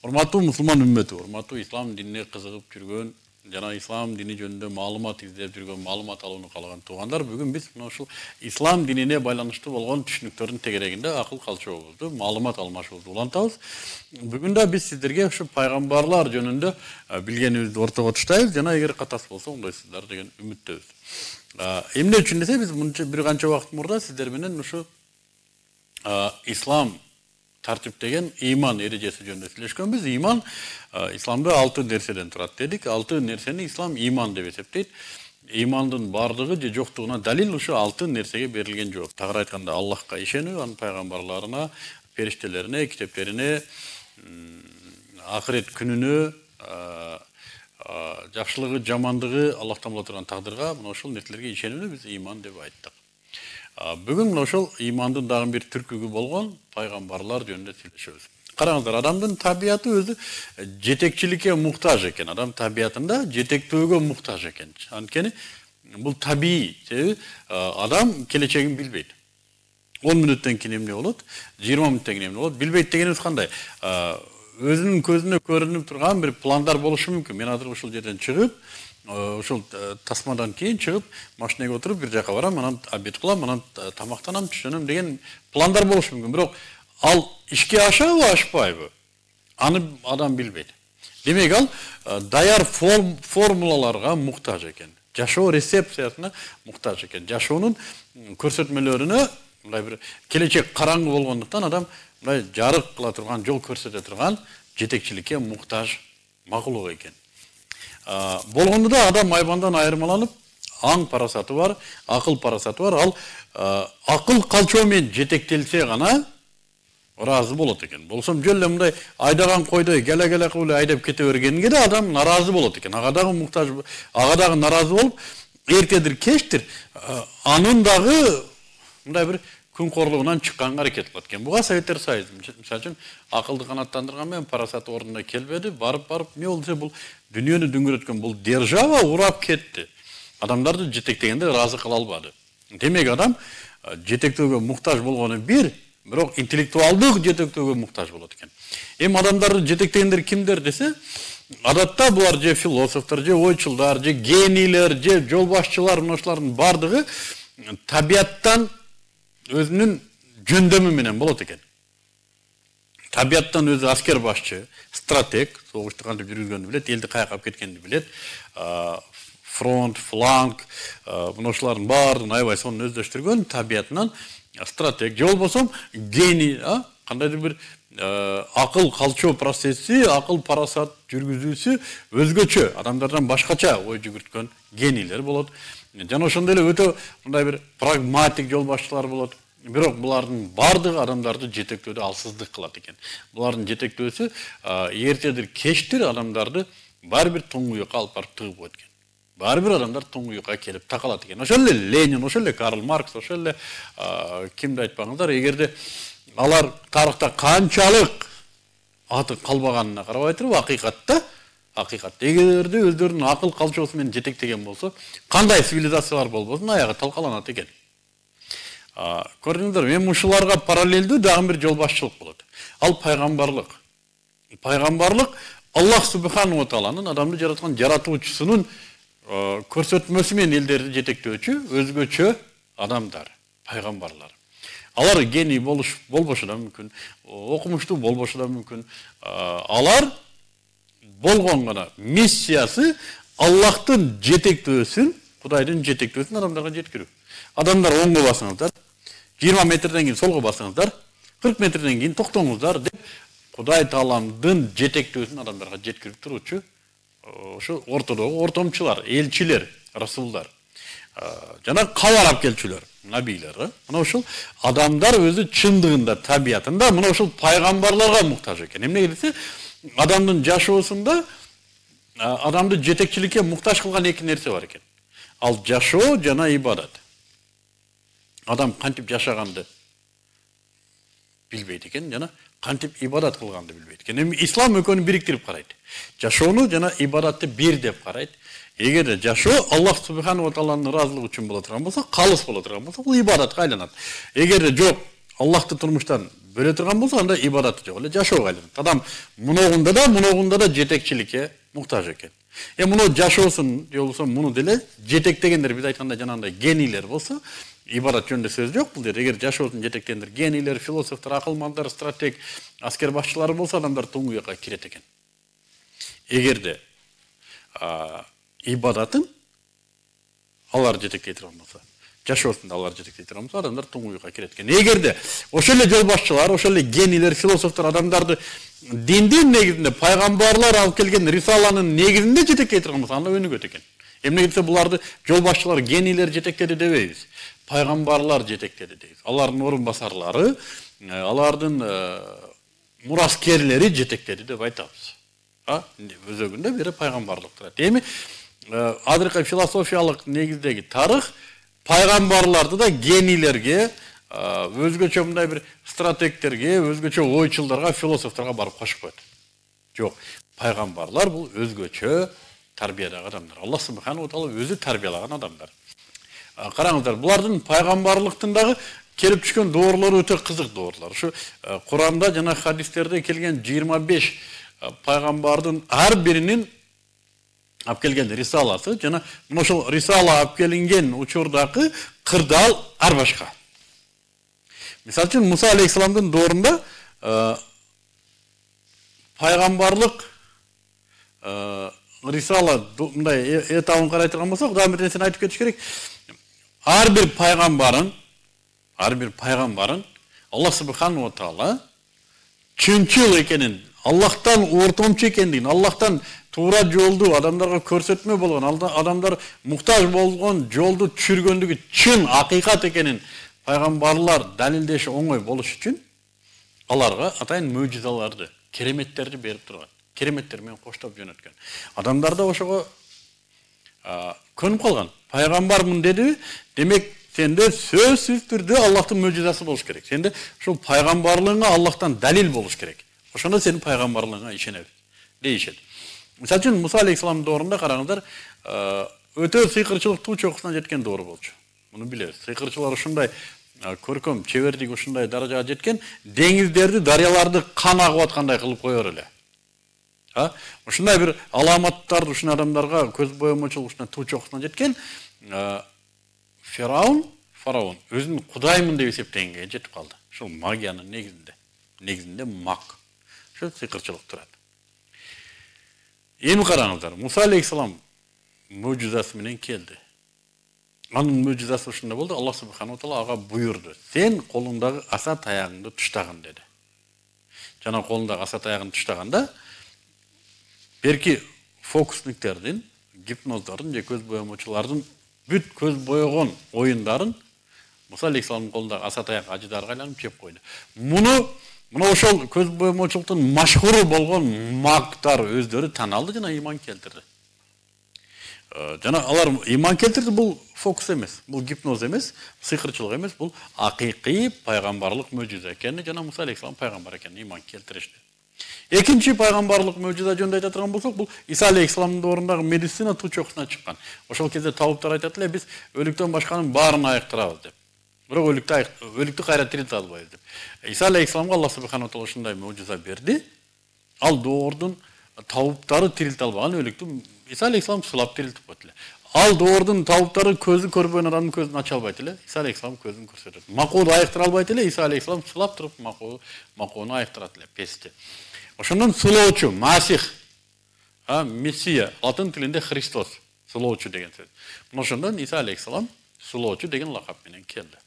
Урматтуу мусулман үммөтү, урматтуу ислам динине кызыгып жүргөн, жана ислам дини жөнүндө маалымат издеп жүргөн, маалымат алууну каалаган туугандар, бүгүн биз мына ушул ислам динине байланыштуу болгон түшүнүктөрдүн тегерегинде акыл калчообузду, маалымат алмашуубузду улантабыз. Бүгүн да биз сиздерге ушу пайгамбарлар жөнүндө билгенибизди ортого таштайбыз жана эгер катас болсо оңдойсуздар деген үмүттөбүз. Эмне үчүн десе, биз бир канча убакыт мурда сиздер менен ушу ислам тартиптеген иман эрежеси жөнүндө сүйлөшкөнбүз. Иман исламда 6 нерседен турат дедик. 6 нерсени ислам иман деп эсептейт. Имандын бардыгы же жоктугуна далил ушу 6 нерсеге берилген жооп. Тагыраак айтканда, Аллахка ишенүү, анын пайгамбарларына, периштелерине, китептерине, ахирет күнүнө, жакшылыгы, жамандыгы Аллахтан боло турган тагдырга, мына ушул нерселерге ишенүүнү биз иман деп айттык. Бүгүн мына ошол имандын дагы бир түркүгү болгон пайгамбарлар жөнүндө сүйлөшөбүз. Караңыздар, адамдын табияты өзү жетекчиликке муктаж экен. Адам табиятында жетектөөгө муктаж экен. Анткени бул табий, себеби адам келечегин билбейт. 10 мүнөттөн кийин эмне болот, 20 мүнөттөн кийин эмне болот, билбейт дегенибиз кандай? Өзүнүн көзүнө көрүнүп турган бир пландар болушу мүмкүн. Мен азыр ушул жерден чыгып, ушул тасмадан кийин чыгып, машинеге отуруп бир жака барам, анан обед кылам, анан тамактанам, түшөнөм деген пландар болушу мүмкүн. Бирок ал ишке ашабы, ашпайбы? Аны адам билбейт. Демек ал даяр формулаларга муктаж экен. Жашоо рецепциясына муктаж экен. Жашоонун көрсөтмөлөрүнө мындай бир келечек караңгы болгондуктан адам мындай жарык кыла турган, жол көрсөтө турган жетекчиликке муктаж макулук экен. Болгондо да адам айбандан айырмаланып, аң парасаты бар, акыл парасаты бар. Ал акыл калчоо менен жетектелсе гана ыраазы болот экен. Болсом жөн эле мындай айдаган койдой келе-келе кылып эле айдап кете бергенге да адам наразы болот экен. Ага дагы муктаж, ага дагы наразы болуп, эртедир кечтир анын дагы мындай бир күнкорлугунан чыкканга аракет кылат экен. Буга Советтер Союзу, мисалы үчүн, акылды канааттандырган менен парасаты ордуна келбеди, барып эмне болду десе, бул дүйнөнү дүңгүрөткөн бул держава урап кетти. Адамдарды жетектегенде ыраазы кыла албады. Демек адам жетектөөгө муктаж болгону бирок интеллектуалдык жетектөөгө муктаж болот экен. Эми адамдарды жетектегендер кимдер десе, адатта булар же философтор, же ойчулдар, же генийлер, же жол башчылар, мынушулардын бардыгы табияттан өзүнүн жөндөмү менен болот экен. Табияттан өзү аскер башчы, стратег, согушту кантип жүргүзгөндү билет, элди каяка алып кеткенди билет, фронт, фланг, мынушулардын баардыгын аябай сонун өздөштүргөн табиятынан стратег, же болбосо гений, кандайдыр бир акыл калчоо процесси, акыл парасат жүргүзүүсү өзгөчө, адамдардан башкача ой жүгүрткөн генийлер болот. Жана ошондой эле өтө мындай бир прагматик жол башчылар болот. Бирок булардын бардыгы адамдарды жетектөөдө алсыздык кылат экен. Булардын жетектөөсү эртедир кечтир адамдарды баары бир туңгуюкка алып барып тыгып коет экен. Баары бир адамдар туңгуюкка келип такалат экен. Ошол эле Ленин, ошол эле Карл Маркс, ошол эле кимди айтпаңыздар, эгерде алар тарыхта канчалык аты калбаганына карабай туруп, акыйкатта эгерде өздөрүнүн акыл калчоосу менен жетектеген болсо, кандай цивилизациялар болбосун аягы талкаланат экен. Көрдүңүздөр, мен ушуларга параллелдүү дагы бир жол башчылык болот. Ал пайгамбарлык. Пайгамбарлык Аллах субхану ва тааланын адамды жараткан жаратуучусунун көрсөтмөсү менен элдерди жетектөөчү өзгөчө адамдар, пайгамбарлар. Алар гений болбошу да мүмкүн, окумуштуу болбошу да мүмкүн. Алар болгон гана миссиясы Аллахтын жетектөөсүн, Кудайдын жетектөөсүн адамдарга жеткирүү. Адамдар оңго басыңыздар, 20 метрден кийин солго басыңыздар, 40 метрден кийин токтоңуздар деп Кудай Тааланын жетектөөсүн адамдарга жеткирип турчу ошо ортодогу ортомчулар, элчилер, расулдар. Жана кабар алып келчүлөр, набийлер. Мына ушул адамдар өзү чындыгында, табиятында мына ушул пайгамбарларга муктаж экен. Эмне десе, адамдын жашоосунда адамды жетекчиликке муктаж кылган эки нерсе бар экен. Ал жашоо жана ибадат. Адам кантип жашаганды билбейт экен, жана кантип ибадат кылганды билбейт экен. Эми ислам экөөнү бириктирип карайт. Жашоону жана ибадатты бир деп карайт. Эгерде жашоо Аллах субхану ва тааланын ыраазылыгы үчүн боло турган болсо, калыс боло турган болсо, бул ибадатка айланат. Эгерде жок, Аллахты турмуштан бөлө турган болсо, анда ибадаты жок эле, жашоого айланат. Адам муногунда да жетекчиликке муктаж экен. Муну жашоосун, же болбосо муну деле жетектегендер, биз айткандай жанагындай генийлер болсо, ибадат жөнүндө сөз жок. Бул жерде эгер жашоосун жетектегендер генийлер, философтор, акылмандар, стратег, аскер башчылары болсо, адамдар туңгуякка кирет экен. Эгерде ибадатын алар жетектей турган болсо, жашоосунда алар жетектей турган болсо, адамдар туңгуякка кирет экен. Эгерде ошол эле жол башчылар, ошол эле генийлер, философтор адамдарды диндин негизинде пайгамбарлар алып келген рисаланын негизинде жетектей турган болсо, анда өнүгөт экен. Эмне десе буларды жол башчылар, генийлер жетектеди дебейбиз. Пайгамбарлар жетектеди дейбиз. Алардын орун басарлары, алардын мураскерлери жетектеди деп айтабыз. Өзөгүндө бири пайгамбарлык турат. Эми азыркы философиялык негиздеги тарых пайгамбарларды да генийлерге, өзгөчө мындай бир стратегтерге, өзгөчө ойчулдарга, философторго барып кошуп коет. Жок, пайгамбарлар бул өзгөчө тарбиядагы адамдар. Аллах субханаху ва таала өзү тарбиялаган адамдар. Караңыздар, булардын пайгамбарлыктын дагы келип түшкөн доорлору өтө кызык доорлор. Ушу Куранда жана хадистерде келген 25 пайгамбардын ар биринин алып келген рисаласы жана ошол рисала алып келинген учурдагы кырдаал ар башка. Мисалы үчүн Муса алейхисаламдын доорунда пайгамбарлык рисала мындай этабын карай турган болсок, дагы бир нерсени айтып кетиш керек. Ар бир пайгамбарын Аллах субханаху ва таала чынчыл экенин, Аллахтан ортомчу экендигин, Аллахтан туура жолду адамдарга көрсөтмө болгон, адамдар муктаж болгон жолду түшүргөндүгү чын акыйкат экенин пайгамбарлар далилдеши оңой болуш үчүн аларга атайын мөжизаларды, кереметтерди берип турган. Кереметтер менен коштоп жөнөткөн. Адамдар да ошого көнүп калган. Пайгамбармын деди, демек сенде сөзсүз түрдө Аллахтын мөжизасы болуш керек. Сенде ушул пайгамбарлыгыңа Аллахтан далил болуш керек. Ошондо сенин пайгамбарлыгыңа ишенебиз дейишет. Мисалы үчүн Муса алейхисалам доорунда караңыздар, өтө сыйкырчылыктуу чокусуна жеткен доор болчу. Муну билебиз. Сыйкырчылар ушундай көркөм, чебердик ушундай даражага жеткен, деңиздерди, дарыяларды кан агып аткандай кылып коёр эле. Ушундай бир аламаттарды ушун адамдарга көз боемочулук ушундай туу чокусуна жеткен фараон өзүн кудаймын деп эсептегенге жетип калды. Ушул магиянын негизинде мак. Ушул сыйкырчылык турат. Эми караңыздар, Муса алейхисалам мөжизасы менен келди. Анын мөжизасы ушундай болду. Аллах субханаху ва таала ага буйурду. Сен колуңдагы аса таягыңды туштагын деди. Жана колуңдагы аса таягын туштаганда берки фокусниктердин, гипноздордун же көз боемочулардын бүт көз боегон оюндарын Муса алейхисаламдын колундагы аса таяк ажыдарга айланып жеп койду. Муну ошол көз боемочулуктун машхуру болгон магтар өздөрү тан алды жана ыйман келтирди. Жана алар ыйман келтирди, бул фокус эмес, бул гипноз эмес, сыйкырчылык эмес, бул акыйкый пайгамбарлык мөжиза экени жана Муса алейхисалам пайгамбар экенине ыйман келтиришти. Экинчи пайгамбарлык мөжиза жөнүндө айта турган болсок, бул Иса алейхисаламдын доорундағы медицина туу чокусуна чыккан. Ошол кезде табыптар айтат эле, биз өлүктөн башканын баарын айыктырабыз деп. Бирок өлүктү кайра тирилте албайбыз деп. Иса алейхисаламга Аллах субханаху ва таала ушундай мөжиза берди. Ал доордун табыптары тирилте албаган өлүктү Иса алейхисалам сулап тирилтип койду эле. Ал доордун табыптары көзү көрбөгөн адамдын көзүн ача албайт эле. Иса алейхисалам көзүн көрсөтөт. Макооду айыктыра албайт эле. Иса алейхисалам сулап туруп макоону айыктырат эле, пести. Ошондон сулоочу, Масих, Мессия, латын тилинде Христос, сулоочу деген сөз. Ошондон Иса алейхисалам сулоочу деген лакап менен келди.